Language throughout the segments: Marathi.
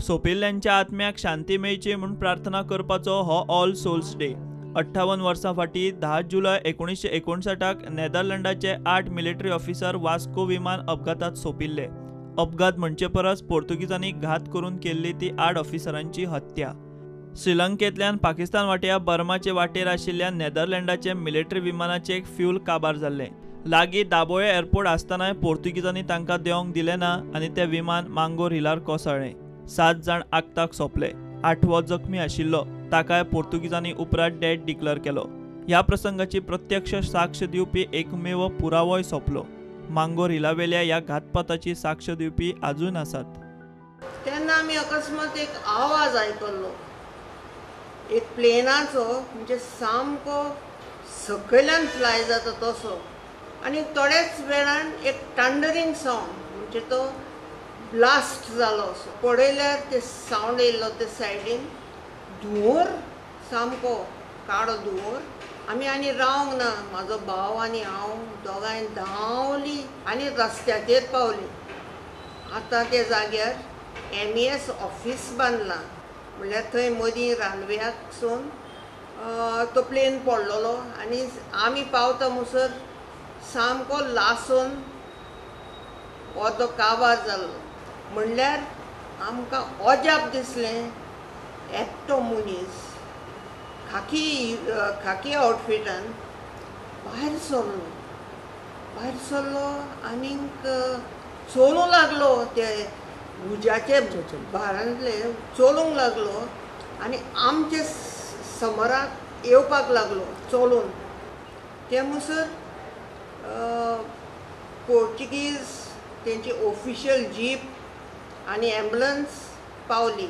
सोपिल्ल्यांच्या आत्म्याक शांती मेळची म्हूण प्रार्थना करपाचो हो ऑल सोल्स डे। 58 वर्सां फाटीं 10 जुलय 1959 नेदरलँडाचे 8 मिलिटरी ऑफिसर वास्को विमान अपघातात सोपिल्ले। अपघात म्हणचे परस पोर्तुगीजांनी घात करून केल्ली ती 8 ऑफिसरांची हत्या। श्रीलंकेंतल्यान पाकिस्तान वाटेया बर्माचे वाटेर आशिल्ल्या नेदरलँडाचे मिलिटरी विमानाचें फ्यूल काबार जाल्लें। लागीं दाबोळे एअरपोर्ट आसतनाय पोर्तुगीजांनी तांकां देंवोंक दिलें ना आनी तें विमान मांगोर हिलार कोसळ्ळें। 7 जाण आगताक सोंपले। 8वो जखमी आशिल्लो, ताकाय पोर्तुगीजांनी उपरांत डेड डिक्लेअर केलो। ह्या प्रसंगाची प्रत्यक्ष साक्ष दिवपी एकमेव पुरावोय सोंपलो। मांगोर हिलावेल्या ह्या घातपाताची साक्ष दिवपी अजून आसात। तेन्ना आमी अकस्मात एक आवाज आयकल्लो, एक प्लेनाचो, म्हणजे सामको सकयल्यान फ्लाय जाता तसो, आनी थोड्याच वेळान एक थंडरिंग सावंड, म्हणजे तो ब्लास्ट जालो असो। पळयल्यार ते सावंड येयल्लो ते सायडीन धुंवर, सामको काळो धुंवर। आमी आनी रावंक ना, म्हाजो भाव आनी हांव दोगांय धांवलीं आनी रस्त्याचेर पावलीं। आतां ते जाग्यार MES ऑफिस बांदलां, म्हणल्यार थंय मदीं रानवेयाकसून तो प्लेन पडलेलो आनी आमी पावता म्हणसर सामको लासून हो तो काबार जाल्लो। म्हणल्यार आमकां अजाप दिसलें, एकटो मनीस खाकी आउटफिटान भायर सरलो आनीक चलूंक लागलो, ते उज्याचे भारांतले चलूंक लागलो आनी आमचे समोराक येवपाक लागलो चलून। ते म्हणसर पोर्तुगीज तेंची ऑफिशियल जीप आनी एम्बुलन्स पावली।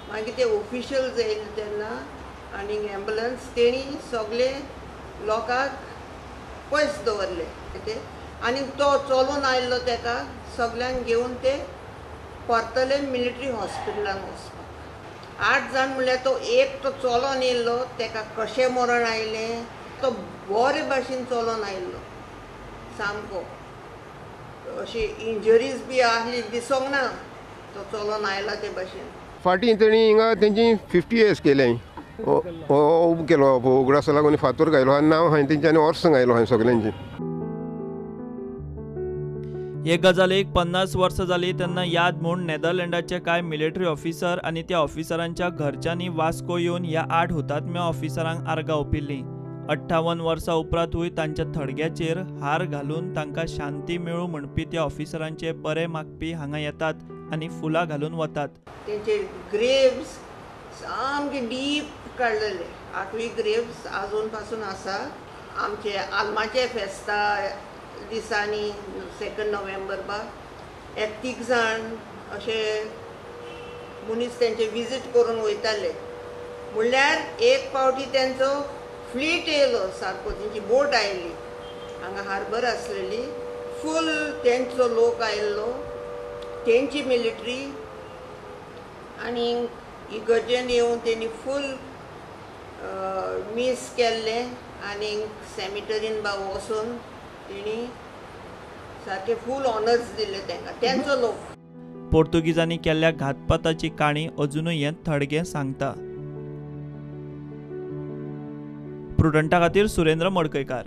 मागीर ते ऑफिशियल्स येयले तेन्ना आनी एम्बुलन्स तेणी सगळे लोकांक पयस दवरले आनी तो चलून आयिल्लो तेका सगळ्यांक घेवन ते परतले मिलिटरी हॉस्पिटलान वचपाक। 8 जाण म्हणल्यार तो एकटो चलोन येयल्लो, तेका कशें मरण आयलें, तो बरे भाशेन चलोन आयिल्लो, सामको अशी इंजरीज बी आहली दिसोंक ना, तो चलोन आयला ते भाशेन। फाटीं तेणी हिंगा तेंची 50 years केलें, उबो केलो उगडासा लागून फातर घायलो आनी नांव हांवें तेंच्यांनी वर्सां घायलो हांवें सगल्यांची। हे गजालीक 50 वर्सां जालीं तेन्ना याद म्हूण नेदरलँडाचे कांय मिलिटरी ऑफिसर आनी त्या ऑफिसरांच्या घरच्यांनी वास्को येवन ह्या 8 हुतात्म्या ऑफिसरांक आर्गां ओंपिल्लीं। 58 वर्सां उपरांतूय तांच्या थडग्याचेर हार घालून तांकां शांती मेळूं म्हणपी त्या ऑफिसरांचे बरे मागपी हांगा येतात आनी फुलां घालून वतात। तेंचे ग्रेव्स सामके डीप काडलेले, 8वी ग्रेव्स अजून पासून आसा। आमचे आल्माचे फेस्ता दिसांनी 2 नोव्हेंबर एक 3 जाण अशे मनीस तेंचे विजीट करून वयताले। म्हणल्यार एक फावटी तेंचो फ्लीट येयलो सारको, तेंची बोट आयिल्ली हांगा हार्बर आसलेली, फूल तेंचो लोक आयिल्लो, तेंची मिलिटरी, आनी इगर्जेन येवन तेणी फूल मीस केल्लें आनी सॅमिटरीन वचून तेणी सारके फूल ऑनर्स दिले तांकां, तेंचो लोक। पोर्तुगीजांनी केल्ल्या घातपाताची काणी अजुनूय हें थडगें सांगता। प्रुडंटा खातीर सुरेंद्र मडकयकार।